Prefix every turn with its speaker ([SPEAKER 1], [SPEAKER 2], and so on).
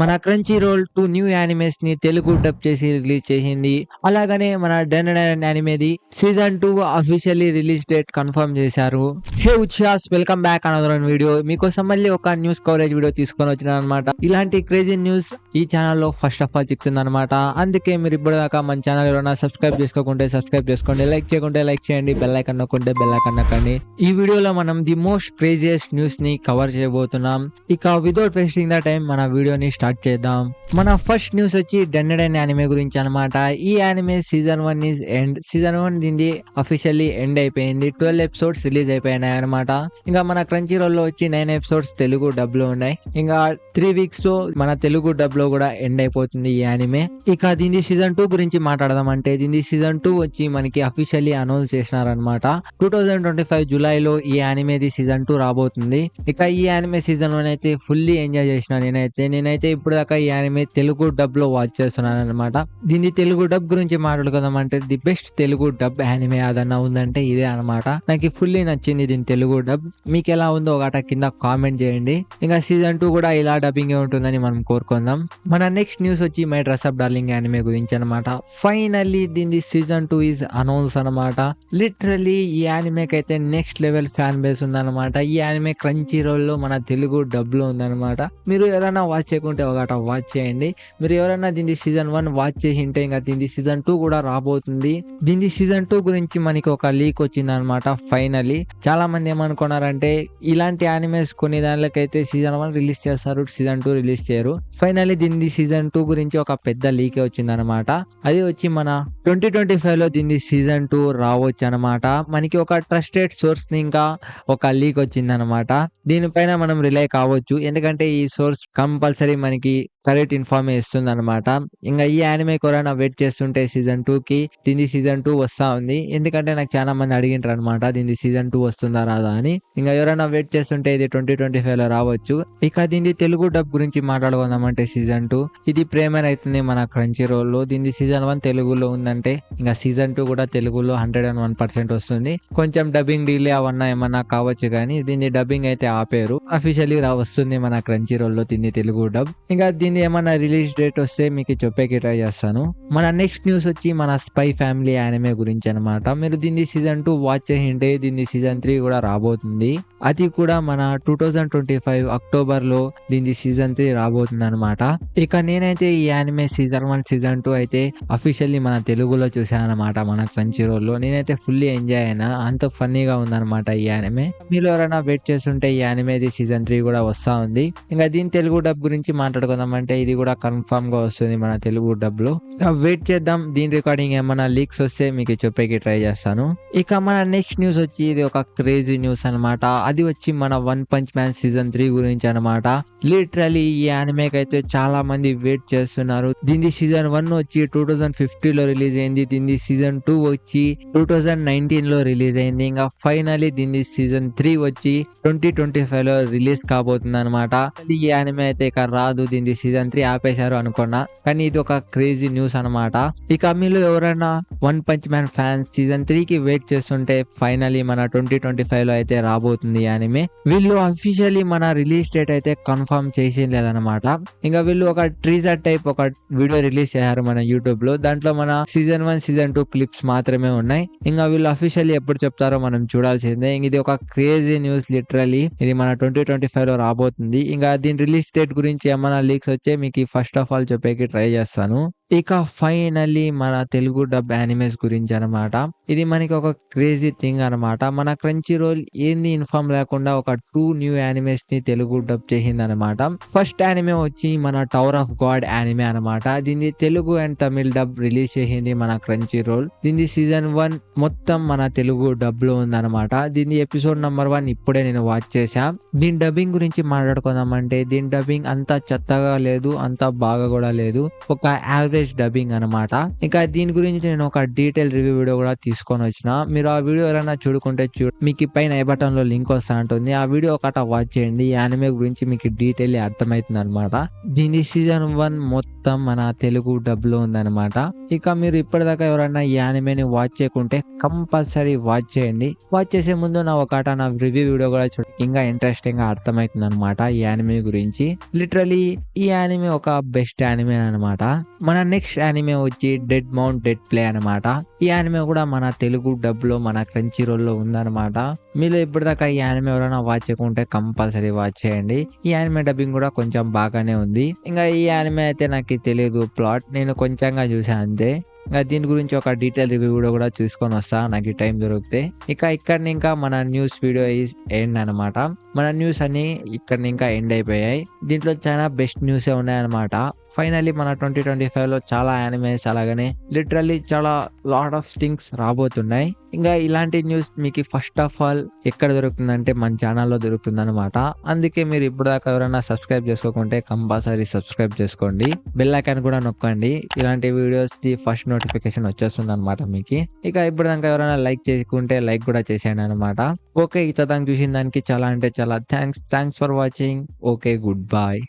[SPEAKER 1] మన crunchy role 2 new animes ని Telugu dub చేసి రిలీజ్ చేసింది. అలాగనే మన డన్ డన్ యానిమేది season 2 officially release date confirm చేశారు. Hey Uchihas, welcome back another video. మీకోసం మళ్ళీ ఒక న్యూస్ కవరేజ్ వీడియో తీసుకొని వచ్చినానమాట. ఇలాంటి క్రేజీ న్యూస్ ఈ ఛానల్లో ఫస్ట్ ఆఫ్ ఆల్ చెప్తుందన్నమాట. అందుకే మీరు ఇప్పటిదాకా మన ఛానల్ ఎవరైనా సబ్స్క్రైబ్ చేసుకోకుంటే సబ్స్క్రైబ్ చేసుకోండి, లైక్ చేయకుంటే లైక్ చేయండి, బెల్ ఐకాన్ నొక్కుంటే బెల్ ఐకాన్ నొక్కండి. ఈ వీడియోలో మనం ది మోస్ట్ క్రేజియస్ట్ న్యూస్ ని కవర్ చేయబోతున్నాం. ఇక వితౌట్ వేస్టింగ్ ద టైం మన వీడియోని స్టార్ట్ చేద్దాం. మన ఫస్ట్ న్యూస్ వచ్చి డన్ డన్ యానిమే గురించి అనమాట. ఈ anime season 1 is end. Season 1 దీన్ని అఫీషియల్లీ ఎండ్ అయిపోయింది. 12 ఎపిసోడ్స్ రిలీజ్ అయిపోయినాయి అనమాట. ఇంకా మన క్రంచీ రోల్ లో వచ్చి 9 ఎపిసోడ్స్ తెలుగు డబ్ లో ఉన్నాయి. ఇంకా 3 వీక్స్ లో మన తెలుగు డబ్ లో కూడా ఎండ్ అయిపోతుంది ఈ యానిమే. ఇక దీని సీజన్ 2 గురించి మాట్లాడదాం అంటే దీని సీజన్ 2 వచ్చి మనకి అఫీషియల్లీ అనౌన్స్ చేసినారనమాట. 2025 జూలైలో ఈ యానిమేది సీజన్ 2 రాబోతుంది. ఇక ఈ యానిమే సీజన్ 1 అయితే ఫుల్లీ ఎంజాయ్ చేసిన నేనైతే ఇప్పుడు దాకా ఈ యానిమే తెలుగు డబ్ లో వాచ్ చేస్తున్నాను అనమాట. దీని తెలుగు డబ్ గురించి మాట్లాడుకుందాం అంటే the best Telugu dub anime అదన్నా ఉందంటే ఇదే అనమాట. నాకు ఫుల్లీ నచ్చింది దీని తెలుగు డబ్. మీకు ఎలా ఉందో ఒకట కింద కామెంట్ చేయండి. ఇంకా సీజన్ 2 కూడా ఇలా డబ్బింగ్ ఉంటుందని మనం కోరుకుందాం. మన నెక్స్ట్ న్యూస్ వచ్చి my dress up darling anime గురించి అనమాట. ఫైనల్లీ దీని సీజన్ 2 ఈజ్ అనౌన్స్ అనమాట. లిటరలీ ఈ యానిమేకి అయితే నెక్స్ట్ లెవెల్ ఫ్యాన్ బేస్ ఉందన్నమాట. ఈ యానిమే క్రంచీ రోల్ లో మన తెలుగు డబ్ లో ఉందన్నమాట. మీరు ఎవరైనా వాచ్ చేయకుంటే ఒకట వాచ్ చేయండి. మీరు ఎవరైనా దీని సీజన్ 1 వాచ్ చేసింటే ఇంకా దీని సీజన్ 2 కూడా రాబోతుంది. దీని సీజన్ 2 గురించి మనకి ఒక లీక్ వచ్చింది అనమాట. ఫైనల్లీ చాలా మంది ఏమనుకున్నారంటే ఇలాంటి యానిమేస్ కొన్ని దానికైతే సీజన్ 1 రిలీజ్ చేస్తారు, సీజన్ 2 రిలీజ్ చేయరు. ఫైనల్లీ దీని సీజన్ 2 గురించి ఒక పెద్ద లీక్ వచ్చింది అనమాట. అది వచ్చి మన 2025 లో దీని సీజన్ 2 రావచ్చు అనమాట. మనకి ఒక ట్రస్టెడ్ సోర్స్ ని ఇంకా ఒక లీక్ వచ్చింది అనమాట. దీనిపైన మనం రిలై కావచ్చు, ఎందుకంటే ఈ సోర్స్ కంపల్సరీ మనకి కరెక్ట్ ఇన్ఫర్మేషన్ ఇస్తుంది అనమాట. ఇంకా ఈ యానిమే ఎవరైనా వెయిట్ చేస్తుంటే సీజన్ 2 కి దీని సీజన్ 2 వస్తా ఉంది. ఎందుకంటే నాకు చాలా మంది అడిగింటారు అనమాట దీని సీజన్ 2 వస్తుందా రాదా అని. ఇంకా ఎవరైనా వెయిట్ చేస్తుంటే ఇది 2025 లో రావచ్చు. ఇక దీని తెలుగు డబ్ గురించి మాట్లాడుకుందామంటే సీజన్ 2 ఇది ప్రేమర్ అవుతుంది మన క్రంచీ రోల్ లో. దీని సీజన్ 1 తెలుగులో ఉందంటే ఇంకా సీజన్ 2 కూడా తెలుగులో 101% వస్తుంది. కొంచెం డబ్బింగ్ డిలే అవన్నా ఏమన్నా కావచ్చు కానీ దీన్ని డబ్బింగ్ అయితే ఆపేరు. అఫీషియల్లీ వస్తుంది మన క్రంచీ రోల్ లో దీన్ని తెలుగు డబ్. ఇంకా దీన్ని ఏమన్నా రిలీజ్ డేట్ వస్తే మీకు చెప్పేకి ట్రై చేస్తాను. మన నెక్స్ట్ న్యూస్ వచ్చి మన స్పై ఫ్యామిలీ యానిమే గురించి అనమాట. మీరు దీన్ని సీజన్ 2 వాచ్ చేసింటే దీన్ని సీజన్ 3 కూడా రాబోతుంది. అది కూడా మన 2025 అక్టోబర్ లో దీని సీజన్ 3 రాబోతుంది అనమాట. ఇక నేనైతే ఈ యానిమే సీజన్ 1 సీజన్ 2 అయితే అఫీషియల్లీ మన తెలుగులో చూసాను అనమాట మన క్రంచీ రోల్ లో. నేనైతే ఫుల్లీ ఎంజాయ్ అయినా, అంత ఫన్నీగా ఉందన్నమాట ఈ యానిమే. మీరు ఎవరైనా వెయిట్ చేస్తుంటే ఈ యానిమేది సీజన్ 3 కూడా వస్తా ఉంది. ఇంకా దీని తెలుగు డబ్ గురించి మాట్లాడుకుందాం అంటే ఇది కూడా కన్ఫర్మ్ గా వస్తుంది మన తెలుగు డబ్ లో. వెయిట్ చేద్దాం, దీని రికార్డింగ్ ఏమైనా లీక్స్ వస్తే మీకు చెప్పేకి ట్రై చేస్తాను. ఇక మన నెక్స్ట్ న్యూస్ వచ్చి ఇది ఒక క్రేజీ న్యూస్ అనమాట. అది వచ్చి మన వన్ పంచ్ మ్యాన్ సీజన్ 3 గురించి అనమాట. లిటరలీ ఈ యానిమేకి అయితే చాలా మంది వెయిట్ చేస్తున్నారు. దీని సీజన్ 1 వచ్చి 2050 లో రిలీజ్ అయింది. దీని సీజన్ 2 వచ్చి 2019 లో రిలీజ్ అయింది. ఇంకా ఫైనలీ దీని సీజన్ 3 వచ్చి 2025 లో రిలీజ్ కాబోతుంది అనమాట. ఈ యానిమే అయితే ఇక రాదు, దీని సీజన్ 3 ఆపేశారు అనుకున్నా, కానీ ఇది ఒక క్రేజీ న్యూస్ అనమాట. ఇక మీలో ఎవరైనా one punch man fans season 3 కి వెయిట్ చేస్తుంటే ఫైనలీ మన 2025 లో అయితే రాబోతుంది యానిమే. వీళ్ళు అఫీషియల్లీ మన రిలీజ్ డేట్ అయితే కన్ఫర్మ్ చేసి లేదనమాట. ఇంకా వీళ్ళు ఒక ట్రీజర్ టైప్ ఒక వీడియో రిలీజ్ చేశారు మన యూట్యూబ్ లో. దాంట్లో మన సీజన్ 1 సీజన్ 2 క్లిప్స్ మాత్రమే ఉన్నాయి. ఇంకా వీళ్ళు అఫీషియల్లీ ఎప్పుడు చెప్తారో మనం చూడాల్సిందే. ఇది ఒక క్రేజీ న్యూస్. లిటరలీ ఇది మన 2025 లో రాబోతుంది. ఇంకా దీని రిలీజ్ డేట్ గురించి ఏమైనా లీక్స్ వచ్చే మీకు ఫస్ట్ ఆఫ్ ఆల్ చెప్పేకి ట్రై చేస్తాను. ఇక ఫైనల్లీ మన తెలుగు డబ్ యానిమేస్ గురించి అనమాట. ఇది మనకి ఒక క్రేజీ థింగ్ అనమాట. మన క్రంచీ రోల్ ఏంది ఇన్ఫార్మ్ లేకుండా ఒక 2 న్యూ యానిమేస్ ని తెలుగు డబ్ చేసింది అనమాట. ఫస్ట్ యానిమే వచ్చి మన టవర్ ఆఫ్ గాడ్ యానిమే అనమాట. దీన్ని Telugu and Tamil dub release చేసింది మన క్రంచీ రోల్. దీని సీజన్ 1 మొత్తం మన తెలుగు డబ్ లో ఉందన్నమాట. దీని ఎపిసోడ్ నెంబర్ 1 ఇప్పుడే నేను వాచ్ చేశా. దీని డబ్బింగ్ గురించి మాట్లాడుకుందామంటే దీని డబ్బింగ్ అంత చెత్తగా లేదు, అంత బాగా కూడా లేదు, ఒక యావరేజ్ డబ్బింగ్ అనమాట. ఇంకా దీని గురించి నేను ఒక డీటెయిల్ రివ్యూ వీడియో కూడా తీసుకొని వచ్చిన. మీరు ఆ వీడియో ఎవరైనా చూడుకుంటే మీకు పైన ఐ బటన్ లో లింక్ వస్తా ఉంటుంది. ఆ వీడియో ఒకట వాచ్ చేయండి. ఈ యానిమే గురించి మీకు డీటెయిల్ అర్థమవుతుంది అనమాట. దీని సీజన్ 1 మొత్తం మన తెలుగు డబ్ లో ఉందన్నమాట. ఇక మీరు ఇప్పటిదాకా ఎవరైనా ఈ యానిమేని వాచ్ చేయకుంటే కంపల్సరీ వాచ్ చేయండి. వాచ్ చేసే ముందు నా రివ్యూ వీడియో కూడా చూడండి. ఇంకా ఇంట్రెస్టింగ్ గా అర్థమవుతుంది అనమాట ఈ యానిమే గురించి. లిటరలీ ఈ యానిమే ఒక బెస్ట్ యానిమే అనమాట. మన నెక్స్ట్ యానిమే వచ్చి డెడ్ మౌంట్ డెడ్ ప్లే అనమాట. ఈ యానిమే కూడా మన తెలుగు డబ్ లో మన క్రంచీ రోల్ లో ఉందన్నమాట. మీరు ఇప్పటిదాకా ఈ యానిమే ఎవరైనా వాచ్ చేయకుంటే కంపల్సరీ వాచ్ చేయండి. ఈ యానిమే డబ్బింగ్ కూడా కొంచెం బాగానే ఉంది. ఇంకా ఈ యానిమే అయితే నాకు తెలియదు ప్లాట్, నేను కొంచెంగా చూసాను అంతే. ఇంకా దీని గురించి ఒక డీటెయిల్ రివ్యూ కూడా చూసుకొని వస్తా నాకు టైం దొరికితే. ఇక్కడ ఇంకా మన న్యూస్ వీడియో ఈజ్ ఎండ్ అనమాట. మన న్యూస్ అన్ని ఇక్కడ ఇంకా ఎండ్ అయిపోయాయి. దీంట్లో చాలా బెస్ట్ న్యూసే ఉన్నాయన్నమాట. ఫైనల్లీ మన 2025 లో చాలా యానిమేస్ అలాగనే లిటరల్లీ చాలా లాట్ ఆఫ్ థింగ్స్ రాబోతున్నాయి. ఇంకా ఇలాంటి న్యూస్ మీకు ఫస్ట్ ఆఫ్ ఆల్ ఎక్కడ దొరుకుతుందంటే మన ఛానల్లో దొరుకుతుంది అనమాట. అందుకే మీరు ఇప్పుడు దాకా ఎవరైనా సబ్స్క్రైబ్ చేసుకోకుంటే కంపల్సరీ సబ్స్క్రైబ్ చేసుకోండి. బెల్ ఐకాన్ కూడా నొక్కండి. ఇలాంటి వీడియోస్ ది ఫస్ట్ నోటిఫికేషన్ వచ్చేస్తుంది అనమాట మీకు. ఇక ఇప్పుడు దాకా ఎవరైనా లైక్ చేసుకుంటే లైక్ కూడా చేసేయండి అనమాట. ఓకే, ఇతదాకా చూసిన దానికి చాలా అంటే చాలా thanks for watching. Okay, good bye.